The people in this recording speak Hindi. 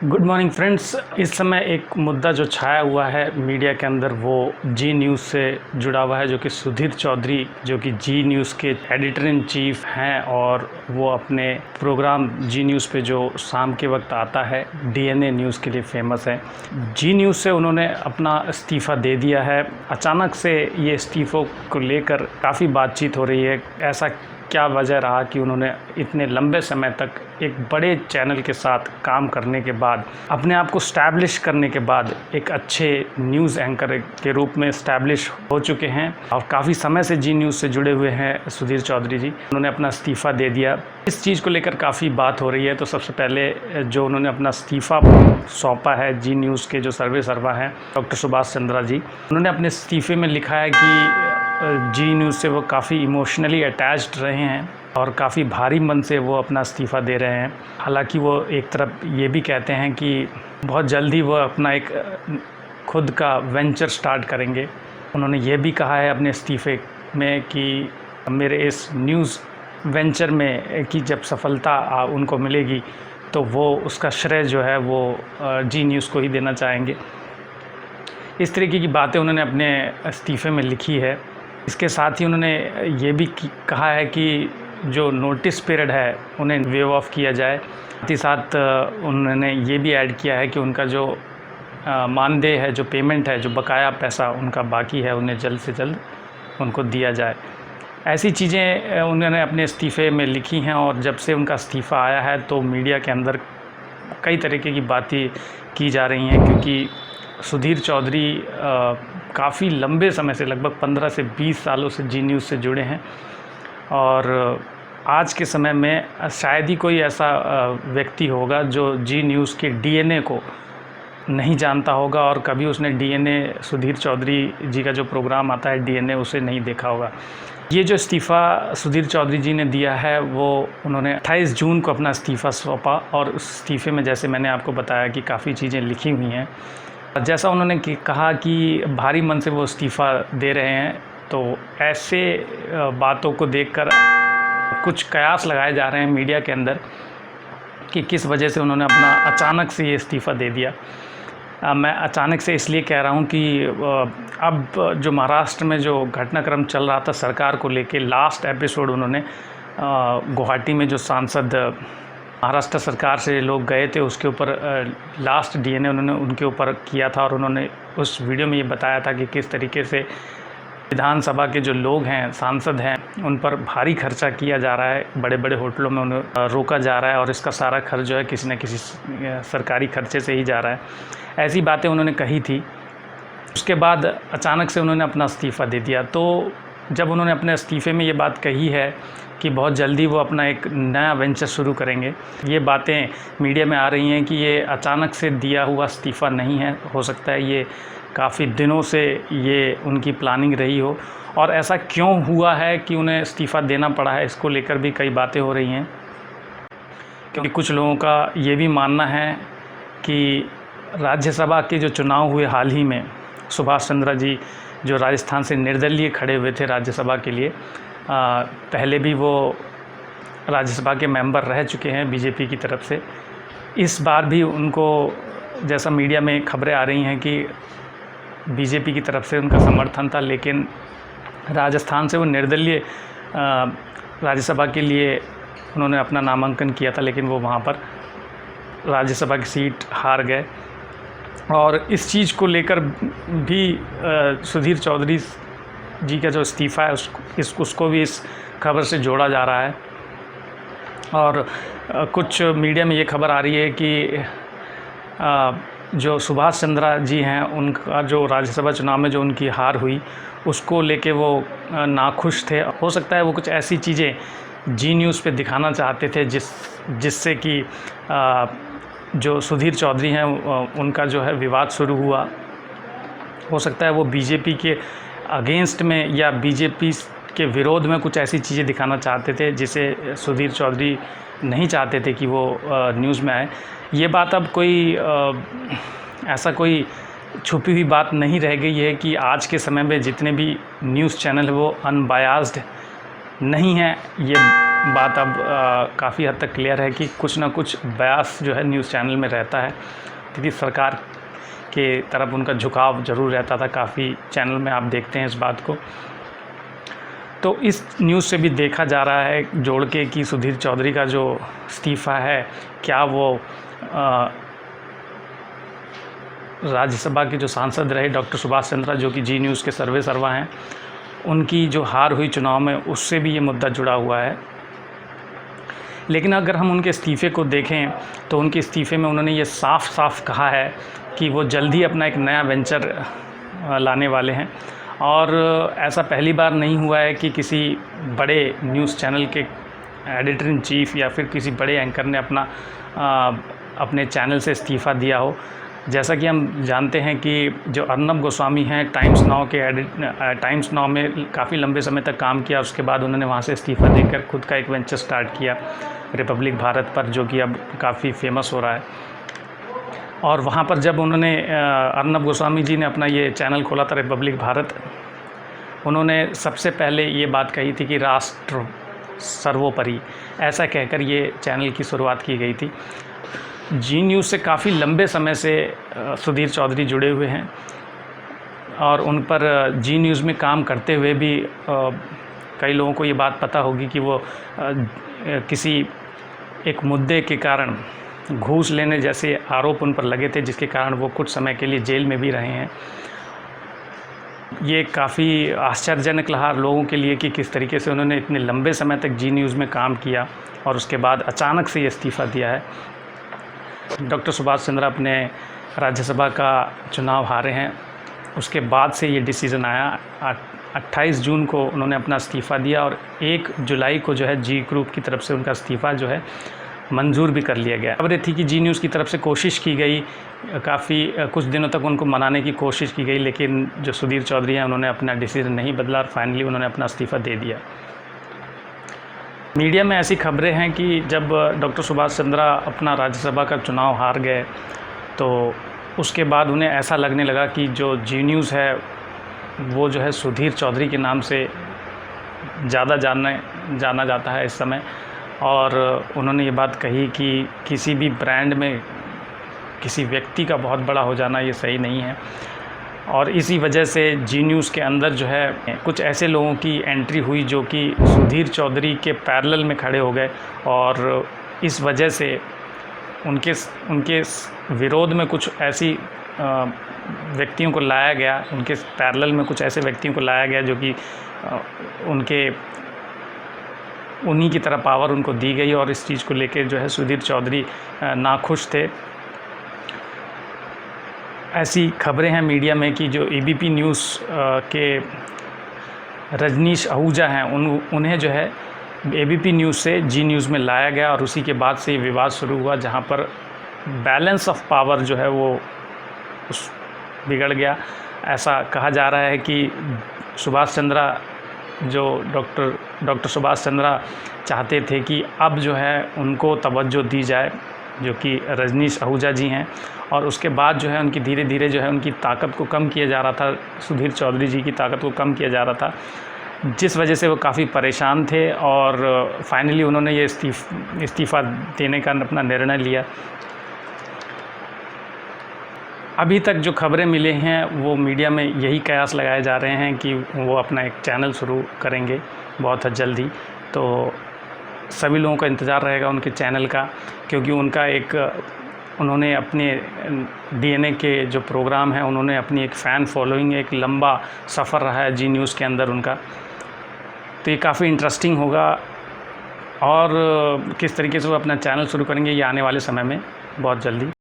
Good morning friends. इस समय एक मुद्दा जो छाया हुआ है मीडिया के अंदर वो जी न्यूज़ से जुड़ा हुआ है, जो कि सुधीर चौधरी जो कि जी न्यूज़ के एडिटर इन चीफ हैं और वो अपने प्रोग्राम जी न्यूज़ पे जो शाम के वक्त आता है डीएनए न्यूज़ के लिए फेमस है। जी न्यूज़ से उन्होंने अपना इस्तीफ़ा दे दिया है। अचानक से ये इस्तीफ़ों को लेकर काफ़ी बातचीत हो रही है। ऐसा क्या वजह रहा कि उन्होंने इतने लंबे समय तक एक बड़े चैनल के साथ काम करने के बाद, अपने आप को स्टैब्लिश करने के बाद एक अच्छे न्यूज़ एंकर के रूप में स्टैब्लिश हो चुके हैं और काफ़ी समय से जी न्यूज़ से जुड़े हुए हैं सुधीर चौधरी जी। उन्होंने अपना इस्तीफ़ा दे दिया। इस चीज़ को लेकर काफ़ी बात हो रही है। तो सबसे पहले जो उन्होंने अपना इस्तीफ़ा सौंपा है जी न्यूज़ के जो सर्वा हैं डॉक्टर सुभाष चंद्रा जी, उन्होंने अपने इस्तीफ़े में लिखा है कि जी न्यूज़ से वो काफ़ी इमोशनली अटैच्ड रहे हैं और काफ़ी भारी मन से वो अपना इस्तीफ़ा दे रहे हैं। हालांकि वो एक तरफ ये भी कहते हैं कि बहुत जल्दी वो अपना एक खुद का वेंचर स्टार्ट करेंगे। उन्होंने ये भी कहा है अपने इस्तीफ़े में कि मेरे इस न्यूज़ वेंचर में कि जब सफलता उनको मिलेगी तो वो उसका श्रेय जो है वो जी न्यूज़ को ही देना चाहेंगे। इस तरीके की बातें उन्होंने अपने इस्तीफ़े में लिखी है। इसके साथ ही उन्होंने ये भी कहा है कि जो नोटिस पीरियड है उन्हें वेव ऑफ किया जाए। साथ ही साथ उन्होंने ये भी ऐड किया है कि उनका जो मानदेय है, जो पेमेंट है, जो बकाया पैसा उनका बाकी है, उन्हें जल्द से जल्द उनको दिया जाए। ऐसी चीज़ें उन्होंने अपने इस्तीफ़े में लिखी हैं और जब से उनका इस्तीफ़ा आया है तो मीडिया के अंदर कई तरीके की बातें की जा रही हैं, क्योंकि सुधीर चौधरी काफ़ी लंबे समय से, लगभग 15 से 20 सालों से जी न्यूज़ से जुड़े हैं और आज के समय में शायद ही कोई ऐसा व्यक्ति होगा जो जी न्यूज़ के डीएनए को नहीं जानता होगा और कभी उसने डीएनए, सुधीर चौधरी जी का जो प्रोग्राम आता है डीएनए, उसे नहीं देखा होगा। ये जो इस्तीफ़ा सुधीर चौधरी जी ने दिया है वो उन्होंने 28 जून को अपना इस्तीफ़ा सौंपा और उस इस्तीफ़े में जैसे मैंने आपको बताया कि काफ़ी चीज़ें लिखी हुई हैं। जैसा उन्होंने कहा कि भारी मन से वो इस्तीफ़ा दे रहे हैं, तो ऐसे बातों को देखकर कुछ कयास लगाए जा रहे हैं मीडिया के अंदर कि किस वजह से उन्होंने अपना अचानक से ये इस्तीफ़ा दे दिया। मैं अचानक से इसलिए कह रहा हूँ कि अब जो महाराष्ट्र में जो घटनाक्रम चल रहा था सरकार को लेके, लास्ट एपिसोड उन्होंने गुवाहाटी में जो सांसद महाराष्ट्र सरकार से लोग गए थे उसके ऊपर लास्ट डीएनए उन्होंने उनके ऊपर किया था और उन्होंने उस वीडियो में ये बताया था कि किस तरीके से विधानसभा के जो लोग हैं, सांसद हैं, उन पर भारी खर्चा किया जा रहा है, बड़े बड़े होटलों में उन्हें रोका जा रहा है और इसका सारा खर्च जो है किसी न किसी सरकारी खर्चे से ही जा रहा है। ऐसी बातें उन्होंने कही थी। उसके बाद अचानक से उन्होंने अपना इस्तीफ़ा दे दिया। तो जब उन्होंने अपने इस्तीफ़े में ये बात कही है कि बहुत जल्दी वो अपना एक नया वेंचर शुरू करेंगे, ये बातें मीडिया में आ रही हैं कि ये अचानक से दिया हुआ इस्तीफ़ा नहीं है। हो सकता है ये काफ़ी दिनों से ये उनकी प्लानिंग रही हो और ऐसा क्यों हुआ है कि उन्हें इस्तीफ़ा देना पड़ा है, इसको लेकर भी कई बातें हो रही हैं। क्योंकि कुछ लोगों का ये भी मानना है कि राज्यसभा के जो चुनाव हुए हाल ही में, सुभाष चंद्रा जी जो राजस्थान से निर्दलीय खड़े हुए थे राज्यसभा के लिए, पहले भी वो राज्यसभा के मेंबर रह चुके हैं बीजेपी की तरफ से। इस बार भी उनको, जैसा मीडिया में खबरें आ रही हैं कि बीजेपी की तरफ से उनका समर्थन था, लेकिन राजस्थान से वो निर्दलीय राज्यसभा के लिए उन्होंने अपना नामांकन किया था, लेकिन वो वहाँ पर राज्यसभा की सीट हार गए। और इस चीज़ को लेकर भी सुधीर चौधरी जी का जो इस्तीफ़ा है उसको भी इस खबर से जोड़ा जा रहा है। और कुछ मीडिया में ये खबर आ रही है कि जो सुभाष चंद्रा जी हैं, उनका जो राज्यसभा चुनाव में जो उनकी हार हुई उसको लेके वो नाखुश थे। हो सकता है वो कुछ ऐसी चीज़ें जी न्यूज़ पे दिखाना चाहते थे जिससे कि जो सुधीर चौधरी हैं उनका जो है विवाद शुरू हुआ। हो सकता है वो बीजेपी के अगेंस्ट में या बीजेपी के विरोध में कुछ ऐसी चीज़ें दिखाना चाहते थे जिसे सुधीर चौधरी नहीं चाहते थे कि वो न्यूज़ में आए। ये बात अब कोई ऐसा कोई छुपी हुई बात नहीं रह गई है कि आज के समय में जितने भी न्यूज़ चैनल है वो अनबायास्ड नहीं हैं। ये बात अब काफ़ी हद तक क्लियर है कि कुछ ना कुछ बयास जो है न्यूज़ चैनल में रहता है, क्योंकि सरकार के तरफ उनका झुकाव ज़रूर रहता था। काफ़ी चैनल में आप देखते हैं इस बात को। तो इस न्यूज़ से भी देखा जा रहा है जोड़ के कि सुधीर चौधरी का जो इस्तीफ़ा है, क्या वो राज्यसभा के जो सांसद रहे डॉक्टर सुभाष चंद्रा, जो कि जी न्यूज़ के सर्वे सर्वा हैं, उनकी जो हार हुई चुनाव में, उससे भी ये मुद्दा जुड़ा हुआ है। लेकिन अगर हम उनके इस्तीफ़े को देखें तो उनके इस्तीफ़े में उन्होंने ये साफ साफ कहा है कि वो जल्दी अपना एक नया वेंचर लाने वाले हैं। और ऐसा पहली बार नहीं हुआ है कि किसी बड़े न्यूज़ चैनल के एडिटर इन चीफ़ या फिर किसी बड़े एंकर ने अपने चैनल से इस्तीफ़ा दिया हो। जैसा कि हम जानते हैं कि जो अर्नब गोस्वामी हैं, टाइम्स नाउ में काफ़ी लंबे समय तक काम किया, उसके बाद उन्होंने वहाँ से इस्तीफ़ा देकर खुद का एक वेंचर स्टार्ट किया रिपब्लिक भारत पर, जो कि अब काफ़ी फेमस हो रहा है। और वहाँ पर जब उन्होंने अर्नब गोस्वामी जी ने अपना ये चैनल खोला था रिपब्लिक भारत, उन्होंने सबसे पहले ये बात कही थी कि राष्ट्र सर्वोपरि, ऐसा कहकर ये चैनल की शुरुआत की गई थी। जी न्यूज़ से काफ़ी लंबे समय से सुधीर चौधरी जुड़े हुए हैं और उन पर जी न्यूज़ में काम करते हुए भी कई लोगों को ये बात पता होगी कि वो किसी एक मुद्दे के कारण घूस लेने जैसे आरोप उन पर लगे थे, जिसके कारण वो कुछ समय के लिए जेल में भी रहे हैं। ये काफ़ी आश्चर्यजनक रहा लोगों के लिए कि किस तरीके से उन्होंने इतने लंबे समय तक जी न्यूज़ में काम किया और उसके बाद अचानक से ये इस्तीफ़ा दिया है। डॉक्टर सुभाष चंद्रा अपने राज्यसभा का चुनाव हारे हैं, उसके बाद से ये डिसीज़न आया। 28 जून को उन्होंने अपना इस्तीफ़ा दिया और 1 जुलाई को जो है जी ग्रुप की तरफ से उनका इस्तीफ़ा जो है मंजूर भी कर लिया गया। खबरें थी कि जी न्यूज़ की तरफ से कोशिश की गई, काफ़ी कुछ दिनों तक उनको मनाने की कोशिश की गई, लेकिन जो सुधीर चौधरी हैं उन्होंने अपना डिसीज़न नहीं बदला और फाइनली उन्होंने अपना इस्तीफ़ा दे दिया। मीडिया में ऐसी खबरें हैं कि जब डॉक्टर सुभाष चंद्रा अपना राज्यसभा का चुनाव हार गए तो उसके बाद उन्हें ऐसा लगने लगा कि जो जी न्यूज़ है वो जो है सुधीर चौधरी के नाम से ज़्यादा जाना जाता है इस समय। और उन्होंने ये बात कही कि किसी भी ब्रांड में किसी व्यक्ति का बहुत बड़ा हो जाना ये सही नहीं है। और इसी वजह से जी न्यूज़ के अंदर जो है कुछ ऐसे लोगों की एंट्री हुई जो कि सुधीर चौधरी के पैरेलल में खड़े हो गए और इस वजह से उनके विरोध में कुछ ऐसी व्यक्तियों को लाया गया, उनके पैरेलल में कुछ ऐसे व्यक्तियों को लाया गया जो कि उन्हीं की तरह पावर उनको दी गई और इस चीज़ को लेकर जो है सुधीर चौधरी नाखुश थे। ऐसी खबरें हैं मीडिया में कि जो एबीपी न्यूज़ के रजनीश आहूजा हैं उन्हें जो है एबीपी न्यूज़ से जी न्यूज़ में लाया गया और उसी के बाद से ये विवाद शुरू हुआ, जहां पर बैलेंस ऑफ पावर जो है वो बिगड़ गया। ऐसा कहा जा रहा है कि सुभाष चंद्रा जो डॉक्टर सुभाष चंद्रा चाहते थे कि अब जो है उनको तवज्जो दी जाए, जो कि रजनीश आहूजा जी हैं, और उसके बाद जो है उनकी धीरे धीरे जो है उनकी ताकत को कम किया जा रहा था, सुधीर चौधरी जी की ताकत को कम किया जा रहा था, जिस वजह से वो काफ़ी परेशान थे और फाइनली उन्होंने ये इस्तीफ़ा देने का अपना निर्णय लिया। अभी तक जो खबरें मिले हैं वो मीडिया में यही कयास लगाए जा रहे हैं कि वो अपना एक चैनल शुरू करेंगे बहुत जल्दी। तो सभी लोगों का इंतज़ार रहेगा उनके चैनल का, क्योंकि उन्होंने अपने डीएनए के जो प्रोग्राम हैं उन्होंने अपनी एक फ़ैन फॉलोइंग, एक लंबा सफ़र रहा है जी न्यूज़ के अंदर उनका। तो ये काफ़ी इंटरेस्टिंग होगा और किस तरीके से वो अपना चैनल शुरू करेंगे ये आने वाले समय में बहुत जल्दी